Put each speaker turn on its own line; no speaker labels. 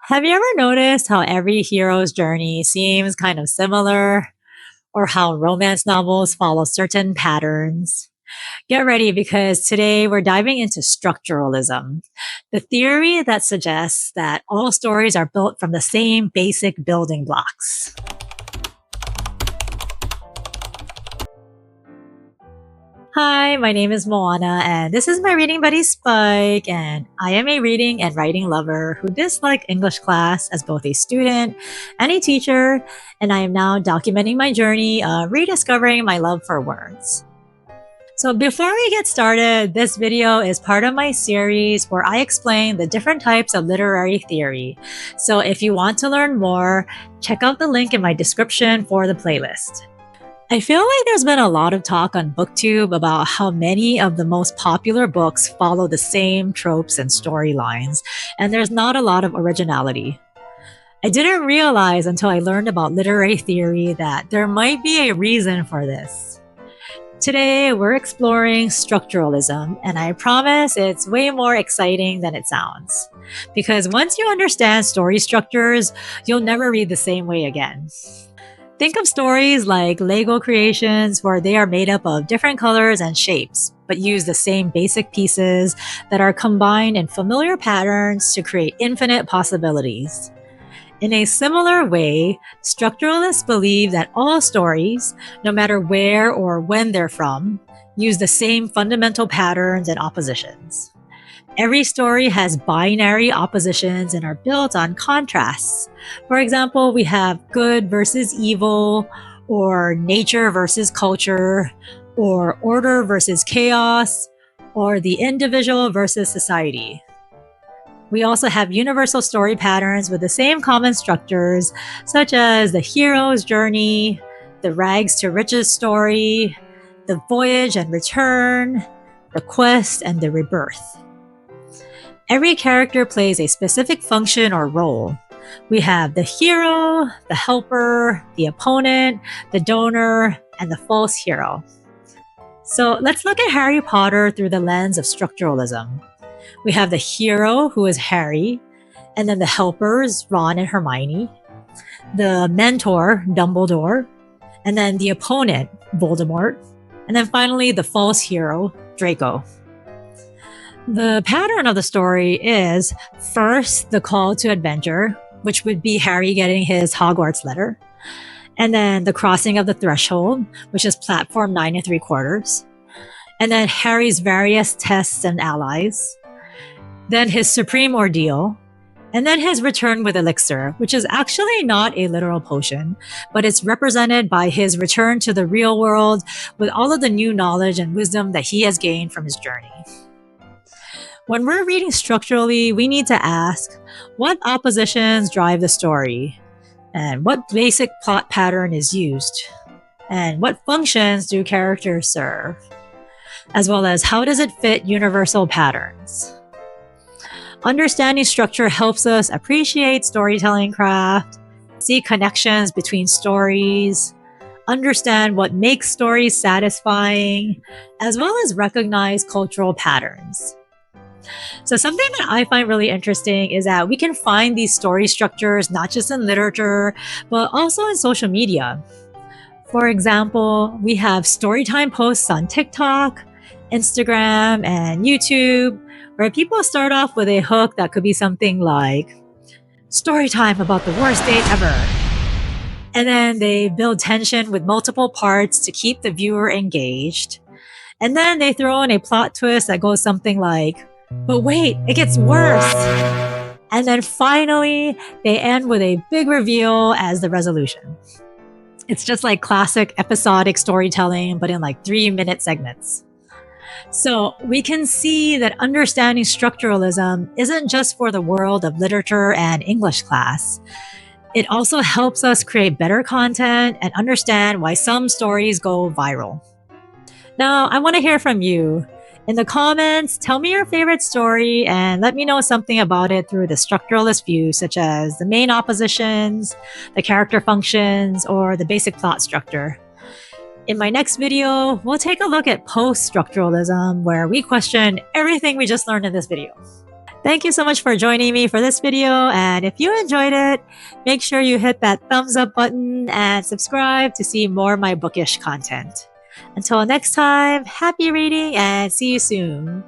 Have you ever noticed how every hero's journey seems kind of similar, or how romance novels follow certain patterns? Get ready because today we're diving into structuralism, the theory that suggests that all stories are built from the same basic building blocks. Hi, my name is Moana, and this is my reading buddy Spike. And I am a reading and writing lover who disliked English class as both a student and a teacher. And I am now documenting my journey of rediscovering my love for words. So, before we get started, this video is part of my series where I explain the different types of literary theory. So, if you want to learn more, check out the link in my description for the playlist. I feel like there's been a lot of talk on BookTube about how many of the most popular books follow the same tropes and storylines, and there's not a lot of originality. I didn't realize until I learned about literary theory that there might be a reason for this. Today, we're exploring structuralism, and I promise it's way more exciting than it sounds. Because once you understand story structures, you'll never read the same way again. Think of stories like Lego creations where they are made up of different colors and shapes, but use the same basic pieces that are combined in familiar patterns to create infinite possibilities. In a similar way, structuralists believe that all stories, no matter where or when they're from, use the same fundamental patterns and oppositions. Every story has binary oppositions and are built on contrasts. For example, we have good versus evil, or nature versus culture, or order versus chaos, or the individual versus society. We also have universal story patterns with the same common structures, such as the hero's journey, the rags to riches story, the voyage and return, the quest, and the rebirth. Every character plays a specific function or role. We have the hero, the helper, the opponent, the donor, and the false hero. So let's look at Harry Potter through the lens of structuralism. We have the hero, who is Harry, and then the helpers, Ron and Hermione, the mentor, Dumbledore, and then the opponent, Voldemort, and then finally the false hero, Draco. The pattern of the story is first the call to adventure, which would be Harry getting his Hogwarts letter, and then the crossing of the threshold, which is platform 9 3/4, and then Harry's various tests and allies, then his supreme ordeal, and then his return with elixir, which is actually not a literal potion, but it's represented by his return to the real world with all of the new knowledge and wisdom that he has gained from his journey. When we're reading structurally, we need to ask, what oppositions drive the story? And what basic plot pattern is used? And what functions do characters serve? As well as how does it fit universal patterns? Understanding structure helps us appreciate storytelling craft, see connections between stories, understand what makes stories satisfying, as well as recognize cultural patterns. So something that I find really interesting is that we can find these story structures not just in literature, but also in social media. For example, we have storytime posts on TikTok, Instagram, and YouTube, where people start off with a hook that could be something like, storytime about the worst date ever. And then they build tension with multiple parts to keep the viewer engaged. And then they throw in a plot twist that goes something like, but wait, it gets worse. And then finally, they end with a big reveal as the resolution. It's just like classic episodic storytelling, but in like 3-minute segments. So we can see that understanding structuralism isn't just for the world of literature and English class. It also helps us create better content and understand why some stories go viral. Now, I want to hear from you. In the comments, tell me your favorite story and let me know something about it through the structuralist view, such as the main oppositions, the character functions, or the basic plot structure. In my next video, we'll take a look at post-structuralism, where we question everything we just learned in this video. Thank you so much for joining me for this video, and if you enjoyed it, make sure you hit that thumbs up button and subscribe to see more of my bookish content. Until next time, happy reading and see you soon!